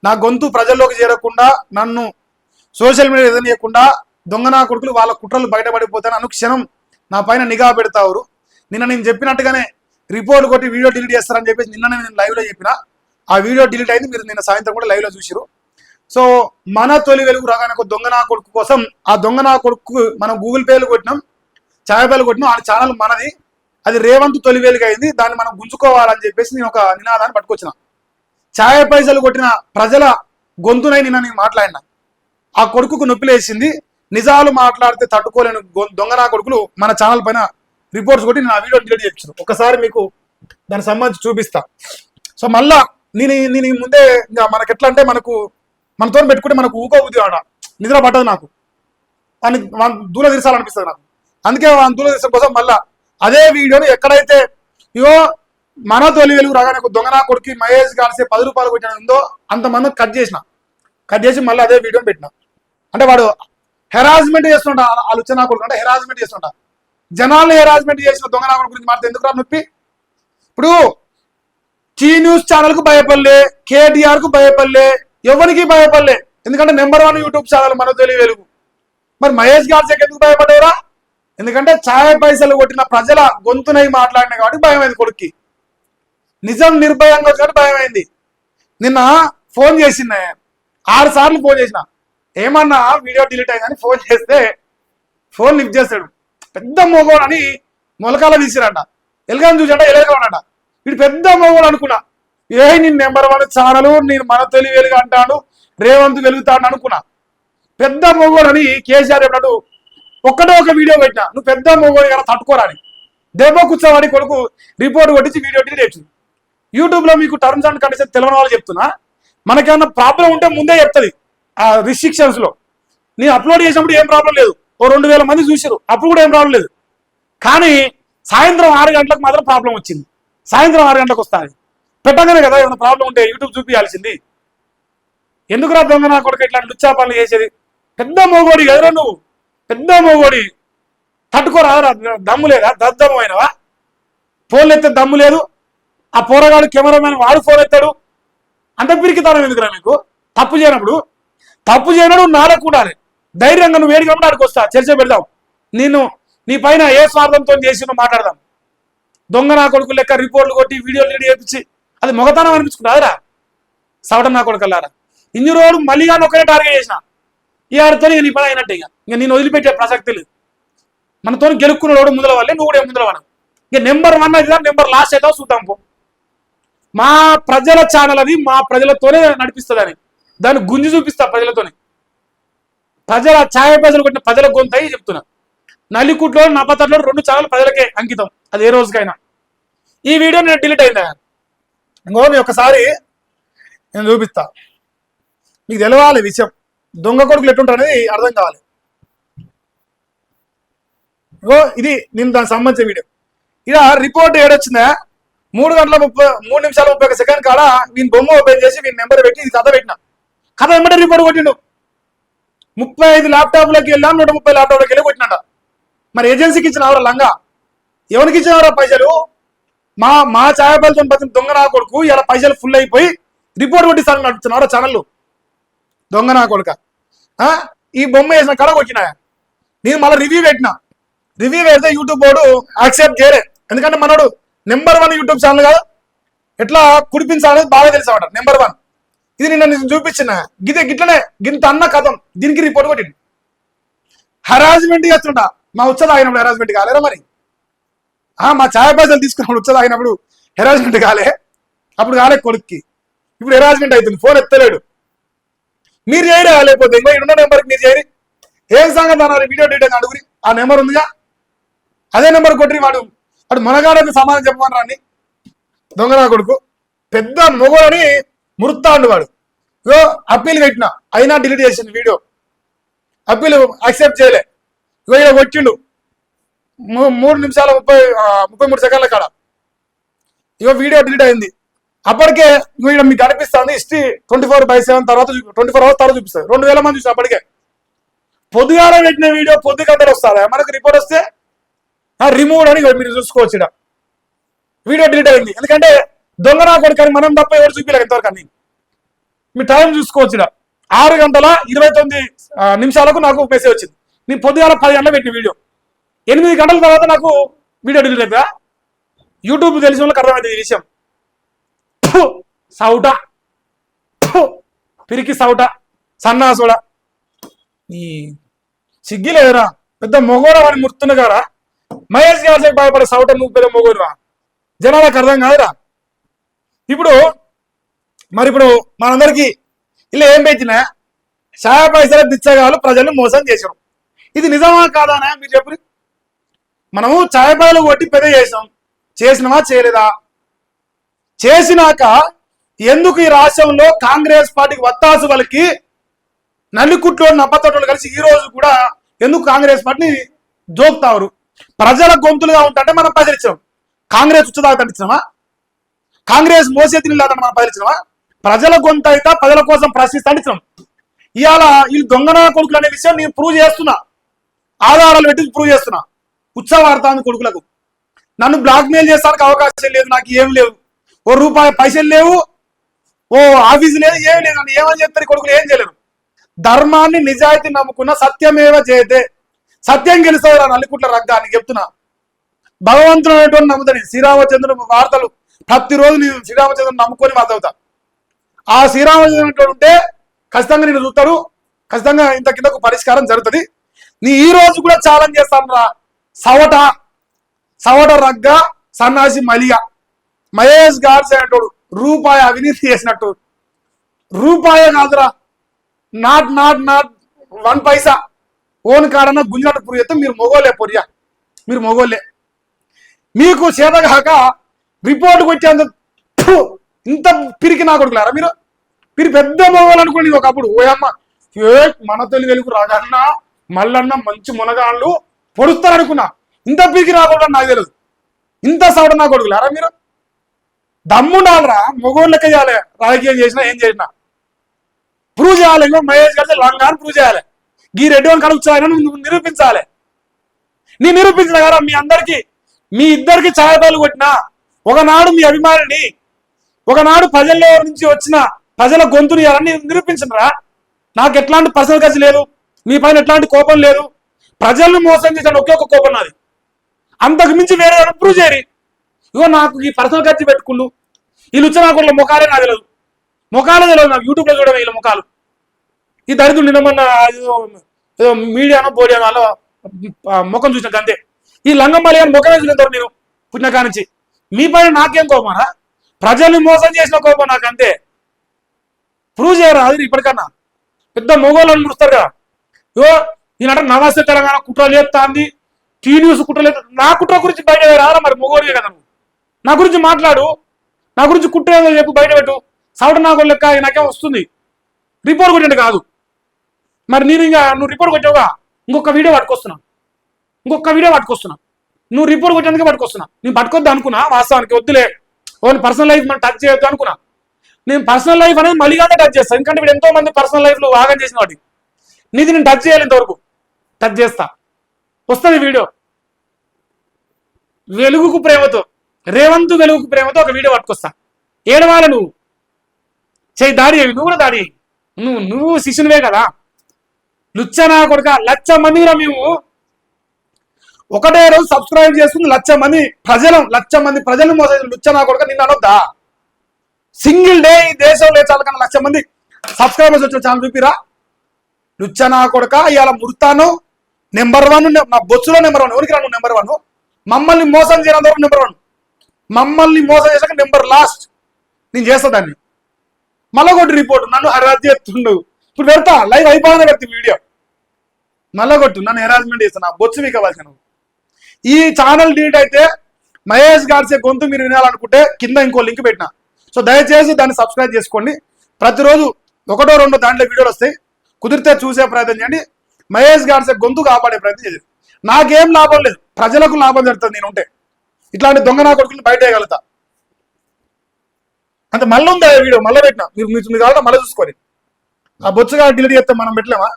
నా గొంతు ప్రజల్లోకి చేరకుండా నన్ను సోషల్ మీడియా ఎదనీయకుండా దొంగ నా కొడుకులు వాళ్ళ కుట్రలు బయటపడిపోతాను అనుక్షణం నా పైన నిఘా పెడతారు. నిన్న నేను చెప్పినట్టుగానే రిపోర్ట్ కొట్టి వీడియో డిలీట్ చేస్తారని చెప్పేసి నిన్న నేను లైవ్లో చెప్పిన. ఆ వీడియో డిలీట్ అయింది, మీరు నిన్న సాయంత్రం కూడా లైవ్లో చూసిరు. సో మన తొలి వెలుగు రాగానే ఒక దొంగ నా కొడుకు కోసం, ఆ దొంగ నా కొడుకు మనం గూగుల్ పేలు కొట్టినాం, ఛాయపేలు కొట్టినాం. ఆ ఛానల్ మనది, అది రేవంత్ తొలి వెలుగు అయింది, దాన్ని మనం గుంజుకోవాలని చెప్పేసి నేను ఒక నినాదాన్ని పట్టుకొచ్చిన. ఛాయ పైసలు కొట్టిన ప్రజల గొంతునై నిన్న నేను మాట్లాడినా. ఆ కొడుకుకు నొప్పిలేసింది, నిజాలు మాట్లాడితే తట్టుకోలేని దొంగ నా కొడుకులు మన ఛానల్ పైన రిపోర్ట్స్ కొట్టి నేను ఆ వీడియో డిలీట్ చేయించాను. ఒకసారి మీకు దానికి సంబంధించి చూపిస్తా. సో మళ్ళా నేను ముందే ఇంకా మనకి ఎట్లా అంటే మనతో పెట్టుకుంటే మనకు ఊకోబుద్ధి ఆడ నిద్ర పట్టదు, నాకు వాని దూల తీర్చాలనిపిస్తుంది నాకు. అందుకే వాని దూల తీర్చడం కోసం మళ్ళా అదే వీడియోని ఎక్కడైతే ఇగో మన తొలి వెలుగు రాగానే దొంగ నా కొడుకు మహేష్ గాల్సే 10 రూపాయలు కొట్టిన ఉందో అంతమంది కట్ చేసి మళ్ళీ అదే వీడియోని పెట్టిన. అంటే వాడు హెరాస్మెంట్ చేస్తుంటా, ఆలోచన నా కొడుకు అంటే హెరాస్మెంట్ చేస్తుంటా, జనాల్ని హెరాస్మెంట్ చేసిన దొంగ నా కొడుకు గురించి మాట్లాడితే ఎందుకు రా నొప్పి. ఇప్పుడు టీ న్యూస్ ఛానల్ కు భయపడలే, కేటీఆర్ కు భయపడలే, ఎవరికి భయపడలే, ఎందుకంటే నెంబర్ 1 యూట్యూబ్ ఛానల్ మన తొలి వెలుగు. మరి మహేష్ గాల్సేకి ఎందుకు భయపడేవరా? ఎందుకంటే ఛాయ పైసలు కొట్టిన ప్రజల గొంతునై మాట్లాడిన కాబట్టి భయమైంది కొడుక్కి. నిజం నిర్భయంగా వచ్చినట్టు భయమైంది. నిన్న ఫోన్ చేసింది, 6 సార్లు ఫోన్ చేసిన, ఏమన్నా వీడియో డిలీట్ అయిందని ఫోన్ చేస్తే ఫోన్ లిఫ్ట్ చేస్తాడు. పెద్ద మోగోడు అని మొలకాల తీసిరంట, ఎలుగని చూసంట, ఎలుగన్నాడ. వీడు పెద్ద మోగోడు అనుకున్నా. నేను నెంబర్ 1 ఛానల్, నేను మన తొలి వెలుగు అంటాను, రేవంత్ వెలుగుతాను అనుకున్నా. పెద్ద మోగోడు అని కేసీఆర్ చెప్పినట్టు ఒక్కటే ఒక వీడియో పెట్టినా, నువ్వు పెద్ద మోగోడు కదా తట్టుకోరాని దెబ్బ కూర్చోవాడి కొడుకు రిపోర్ట్ కొట్టించి వీడియో డిలీట్ చేసింది. యూట్యూబ్లో మీకు టర్మ్స్ అండ్ కండిషన్స్ తెలియని వాళ్ళు చెప్తున్నా, మనకేమన్నా ప్రాబ్లం ఉంటే ముందే చెప్తుంది ఆ రిస్ట్రిక్షన్స్లో. నేను అప్లోడ్ చేసినప్పుడు ఏం ప్రాబ్లం లేదు, ఓ 2000 మంది చూసారు, అప్పుడు కూడా ఏం ప్రాబ్లం లేదు. కానీ సాయంత్రం 6 గంటలకు మాత్రం ప్రాబ్లం వచ్చింది. సాయంత్రం 6 గంటలకు వస్తాను పెట్టగానే కదా ఏమైనా ప్రాబ్లం ఉంటే యూట్యూబ్ చూపించాల్సింది. ఎందుకు రా దొంగ నా కొడుకు ఇట్లా లుచ్చా పనులు చేసేది? పెద్ద మోగోడి కదరా నువ్వు, పెద్ద మోగోడి, తట్టుకోరా, దమ్ము లేదా? దద్దమ్ము అయినవా? ఫోన్లు ఎత్తే దమ్ము లేదు. ఆ పోరగాడు కెమెరామెన్ వాడు ఫోన్ ఎత్తాడు, అంత పిరికితనం ఎందుకురా మీకు? తప్పు చేయనడు నాలకు ఉండాలి. ధైర్యంగా నువ్వు వేడిగా ఆడికి వస్తా, చర్చ పెడదాం. నీ పైన ఏ స్వార్థంతో చేసి మాట్లాడదాం. దొంగ నా కొడుకు లెక్క రిపోర్ట్లు కొట్టి వీడియోలు లీడ్ చేయించి అది మొగతనం అనిపించుకుంటారా? సవటం నా కొడుకులారా. ఇన్ని రోజులు మళ్ళీ కానీ ఒకరే టార్గెట్ చేసిన, ఈ ఆడితో నీ పని అయినట్టే. ఇంకా నేను వదిలిపెట్టే ప్రసక్తి లేదు. మనతో గెలుక్కున్నాడు ముందల వాళ్ళే, నువ్వు కూడా ముందల వాడు. ఇక నెంబర్ 1 అయితే నెంబర్ లాస్ట్ అయితే చూద్దాం పో. మా ప్రజల ఛానల్ అది, మా ప్రజలతోనే నడిపిస్తుందని దాన్ని గుంజి చూపిస్తా ప్రజలతోనే. ప్రజల ఛాయ ప్రజలు కొట్టిన ప్రజల గొంతు అయి చెప్తున్నా. నల్లికుట్లో నపతట్లో 2 ఛానల్ ప్రజలకే అంకితం, అది ఏ రోజుకైనా. ఈ వీడియో నేను డిలీట్ అయిందా ఇంకో ఒకసారి నేను చూపిస్తా, మీకు తెలవాలి విషయం. దొంగ కొడుకులు ఎట్టుంటారు అనేది అర్థం కావాలి. ఇంకో ఇది నేను దానికి సంబంధించిన వీడియో. ఇక రిపోర్ట్ ఏడొచ్చిందా, 3 నిమిషాల 31 సెకండ్ కాడ వీని బొమ్మ ఓపెన్ చేసి వీని నెంబర్ పెట్టి ఇది కథ పెట్టిన. కథ వెంబడే రిపోర్ట్ కొట్టిండు. 35 ల్యాప్టాప్లోకి వెళ్ళాం, 130 ల్యాప్టాప్లోకి వెళ్ళి కొట్టినట. మరి ఏజెన్సీకి ఇచ్చిన ఎవరా లంగా? ఎవరికి ఇచ్చినవరా పైసలు? మా ఛాయపల్లితో బతిన దొంగ నా కొడుకు ఇలా పైసలు ఫుల్ అయిపోయి రిపోర్ట్ కొట్టిస్తాను నడుపుతున్నారా ఛానళ్ళు? దొంగ నా కొడుక. ఈ బొమ్మ వేసిన కడ కొట్టినా. నేను మళ్ళీ రివ్యూ పెడితే యూట్యూబ్ బోర్డు యాక్సెప్ట్ చేయలే. ఎందుకంటే మనోడు నెంబర్ 1 యూట్యూబ్ ఛానల్ కాదు, ఎట్లా కుడిపించాలనేది బాగా తెలిసామట. నెంబర్ 1 ఇది నిన్న చూపించిన గిట్లనే గింత అన్న కథం, దీనికి రిపోర్ట్ కొట్టిండు. హెరాస్మెంట్ చేస్తుంటా. మా ఉచ్చ తాగినప్పుడు హెరాస్మెంట్ కాలేరా మరి? మా ఛాయ పైసలు తీసుకున్నప్పుడు ఉచ్చ తాగినప్పుడు హెరాస్మెంట్ కాలే? అప్పుడు కాలే కొడుక్కి, ఇప్పుడు హెరాస్మెంట్ అవుతుంది. ఫోన్ ఎత్తలేడు. మీరు చేయరా? లేకపోతే ఇంకో 2 నెంబర్కి మీరు చేయరు. ఏం సంగతి అన్నారు? వీడియో డీటెయిల్స్ అడుగురి, ఆ నెంబర్ ఉందిగా, అదే నెంబర్ కొట్టి వాడు మనగాడని సమాధానం చెప్పమని రాని. దొంగ నా కొడుకు పెద్ద మొగోడని మురుత్తాండు వాడు. ఇగో అప్పీల్ కట్టిన, అయినా డిలీట్ చేసింది వీడియో. అప్పీల్ యాక్సెప్ట్ చేయలే. ఇగో ఇలా కొట్టిండు 3 నిమిషాల 33 సెకండ్ల కాడ. ఇగో వీడియో డిలీట్ అయింది. అప్పటికే ఇగో మీకు కనిపిస్తుంది హిస్టరీ 24/7 తర్వాత 24 అవర్స్ తర్వాత చూపిస్తుంది. 2000 మంది చూసి అప్పటికే. పొద్దుగాల పెట్టిన వీడియో పొద్దుగంటలు వస్తుందా మనకు రిపోర్ట్ వస్తే? రిమూవ్ అని మీరు చూసుకోవచ్చు. ఇక్కడ వీడియో డిలీట్ అయింది. ఎందుకంటే దొంగ నా కొడుకు అని మనం తప్ప ఎవరు చూపించలేక ఎంతవరకు అన్ని. మీ టైం చూసుకోవచ్చు. 6:29 నాకు మెసేజ్ వచ్చింది. నేను పొద్దుగాల 10 గంటలకు పెట్టిన వీడియో 8 గంటల తర్వాత నాకు వీడియో డిలీట్ అవుతుందా? యూట్యూబ్ తెలిసిన వాళ్ళకి అర్థమైంది ఈ విషయం. సౌట పిరికి సౌట సన్నాసుడ ఈ సిగ్గి లేదురా, పెద్ద మొగోడ వాడిని ముర్తున్న కారా. మహేష్ గారి భయపడే సౌట నువ్వు పెద్ద మొగోడురా, జనాలకు అర్థం కాదురా. ఇప్పుడు మనందరికీ ఇలా ఏం పెట్టినా షాయా పైసల బిచ్చగాళ్ళు ప్రజల్ని మోసం చేసాం. ఇది నిజమా కాదానా మీరు చెప్పు. మనము ఛాయపాయలు కొట్టి పెద్ద చేసినామా చేయలేదా? చేసినాక ఎందుకు ఈ రాష్ట్రంలో కాంగ్రెస్ పార్టీకి వత్తాసు వాళ్ళకి నల్లికుట్లో నప్పతోటలు కలిసి ఈ రోజు కూడా ఎందుకు కాంగ్రెస్ పార్టీని జోక్తారు? ప్రజల గొంతులుగా ఉంటే మనం ప్రజలిచ్చినాం. కాంగ్రెస్ ఉచ్చదాకా కాంగ్రెస్ మోసేతి మనం ప్రజలిచ్చినామా? ప్రజల గొంతు అయితే ప్రజల కోసం ప్రశ్నిస్తాం. ఇవాళ వీళ్ళు దొంగన కొడుకులు అనే విషయం నేను ప్రూవ్ చేస్తున్నా, ఆధారాలు పెట్టి ప్రూవ్ చేస్తున్నా. ఉత్సవాడుతుంది కొడుకులకు. నన్ను బ్లాక్ మెయిల్ చేస్తానికి అవకాశం లేదు, నాకు ఏం లేవు, ఓ రూపాయి పైసలు లేవు, ఓ ఆఫీసు లేదు, ఏమి లేదు. నన్ను ఏమని చెప్తారు కొడుకులు? ఏం చేయలేరు. ధర్మాన్ని నిజాయితీ నమ్ముకున్న సత్యమేవ జయతే, సత్యం గెలుస్తుంది రా నల్లికుట్ల రగ్గా అని చెప్తున్నా. భగవంతుడు అనేటువంటి నమ్ముతాను. శ్రీరామచంద్రుడు వార్తలు ప్రతిరోజు నేను శ్రీరామచంద్రుని నమ్ముకొని మాట్లాడుతా. ఆ శ్రీరామచంద్రుడు ఉంటే ఖచ్చితంగా నేను చూస్తాడు, ఖచ్చితంగా ఇంత కిందకు పరిష్కారం జరుగుతుంది. నీ ఈ రోజు కూడా ఛాలెంజ్ చేస్తాను రా. సవట రగ్గ సన్నాసి మలియా మహేష్ గాడ్స్ అనేటోడు రూపాయి అవినీతి చేసినట్టు, రూపాయే కాదురా, నాట్ 1 పైసా ఓన్ కాడన్నా గుంజినట్టు ప్రూవ్ చేస్తే మీరు మొగోలే పొరియా, మీరు మొగోలే. మీకు చేతగాక రిపోర్ట్ కొట్టేందుకు ఇంత పిరికి నా కొడుకులారా మీరు పెద్ద మొగోలు అనుకోండి. ఒకప్పుడు ఓయమ్మ మన తెలుగు వెలుగు రాగన్న మల్లన్న మంచి మునగాళ్ళు పొడుస్తారు అనుకున్నా. ఇంత పిరికి రాకూడదు నాకు తెలియదు. ఇంత సవడ నా కొడుకులారా మీరు. దమ్ముండాలరా, మొగోళ్ళు లెక్క చేయాలి. రాజకీయం చేసినా ఏం చేసినా ప్రూవ్ చేయాలి. మహేష్ గారి లంగాన్ని ప్రూవ్ చేయాలి. ఈ రెడ్డి వాళ్ళని కలుగుతాయని నువ్వు నిరూపించాలి. నీ నిరూపించిన కదా మీ ఇద్దరికి ఛాయపాలు కొట్టినా ఒకనాడు మీ అభిమానిని, ఒకనాడు ప్రజల్లో నుంచి వచ్చిన ప్రజల గొంతుని నిరూపించరా. నాకు ఎట్లాంటి పర్సనల్ ఖర్చు లేదు, మీ పైన ఎట్లాంటి కోపం లేదు. ప్రజల్ని మోసం చేసిన ఒకే ఒక కోపం నాది, అంతకు మించి వేరే ప్రూవ్ చేయరు. ఇగో నాకు ఈ పర్సనల్ ఖర్చు పెట్టుకుళ్ళు వీళ్ళు వచ్చిన నాకు ముఖాలే నాకు తెలియదు, ముఖాలే తెలియదు నాకు. యూట్యూబ్లో చూడడం వీళ్ళ ముఖాలు. ఈ దరిద్రులు నిన్నమన్న ఏదో మీడియానో బోడియానో అలా ముఖం చూసినాక అంతే. ఈ లంగంబలి అని ముఖమే చూసేంత నేను పుట్టిన కానించి. మీ పైన నాకేం కోపమరా? ప్రజల్ని మోసం చేసిన కోపం నాకు అంతే. ప్రూవ్ చేయరా అది ఇప్పటికన్నా. పెద్ద మొగోళ్ళని ముడుస్తారు కదా. ఇగో ఈయన నమస్తే తెలంగాణ కుట్రలు చేస్తాంది, టీ న్యూస్ కుట్రలు. నా కుట్ర గురించి బయట రారా మరి, మొగోడివే కదా నువ్వు. నా గురించి మాట్లాడు, నా గురించి కుట్ర చెప్పు, బయట పెట్టు. సౌట నాకు లెక్క నాకేం వస్తుంది. రిపోర్ట్ కొట్టండి కాదు మరి. నువ్వు రిపోర్ట్ కొట్టావుగా, ఇంకొక వీడియో పట్టుకొస్తున్నా. నువ్వు రిపోర్ట్ కొట్టేందుకే పట్టుకొస్తున్నా. నేను పట్టుకొద్దు అనుకున్నా, వాస్తవానికి వద్దులే, ఓన్ పర్సనల్ లైఫ్ మనం టచ్ చేయొద్దు అనుకున్నా. నేను పర్సనల్ లైఫ్ అనేది మళ్ళీగానే టచ్ చేస్తాను. ఎందుకంటే ఇప్పుడు ఎంతో మంది పర్సనల్ లైఫ్లో వాగం చేసిన వాటి నీది నేను టచ్ చేయాలి. ఇంతవరకు టచ్ చేస్తా. వస్తుంది వీడియో. వెలుగుకు ప్రేమతో, రేవంత్ వెలుగుకు ప్రేమతో ఒక వీడియో పట్టుకొస్తా. ఏడవాల నువ్వు చేయి దాడి అయ్యి, నువ్వు కూడా దాడి అయ్యి. నువ్వు శిష్యునివే కదా. లుచ్చనా కొడుక 1,00,000 మందిరా మేము. ఒకటే రోజు సబ్స్క్రైబ్ చేస్తుంది 1,00,000 మంది ప్రజలు. 1,00,000 మంది ప్రజలను మోసం లుచ్చనా కొడుక నిన్ను అనొద్దా? సింగిల్ డే ఈ దేశంలో చాలా కన్నా 1,00,000 మంది సబ్స్క్రైబర్స్ వచ్చిన ఛానల్ చూపిరా. లుచ్చనా కొడుక ఇవాళ ముర్తాను నెంబర్ 1, నా బొచ్చులో నెంబర్ 1. ఎవరికి రాను నెంబర్ 1? మమ్మల్ని మోసం చేయడం వరకు నెంబర్ 1. మమ్మల్ని మోసం చేసాక నెంబర్ లాస్ట్. నేను చేస్తా దాన్ని. మళ్ళా కొట్టి రిపోర్ట్ నన్ను హెరాస్ చేస్తుండు. ఇప్పుడు పెడతా, లైవ్ అయిపోయింది పెడతా వీడియో. మళ్ళా కొట్టు, నన్ను హెరాస్మెంట్ చేస్తున్నా. బొచ్చు మీకు కావాల్సిన నువ్వు. ఈ ఛానల్ డిలీట్ అయితే మహేష్ గాడ్సే గొంతు మీరు వినాలనుకుంటే కింద ఇంకో లింక్ పెట్టినా. సో దయచేసి దాన్ని సబ్స్క్రైబ్ చేసుకోండి. ప్రతిరోజు 1-2 దాంట్లో వీడియోలు వస్తాయి. కుదిరితే చూసే ప్రయత్నం చేయండి. మహేష్ గాడ్సే గొంతు కాపాడే ప్రయత్నం చేయండి. నాకేం లాభం లేదు, ప్రజలకు లాభం జరుగుతుంది నేను ఉంటే. ఇట్లాంటి దొంగ నా కొడుకుని బయట వేయగలుగుతా. అంత మళ్ళీ ఉందా వీడియో, మళ్ళీ పెట్టినా. మీరు కావాలంటే మళ్ళీ చూసుకోండి. ఆ బొచ్చుగా డిలీట్ చేస్తే మనం పెట్టలేమా?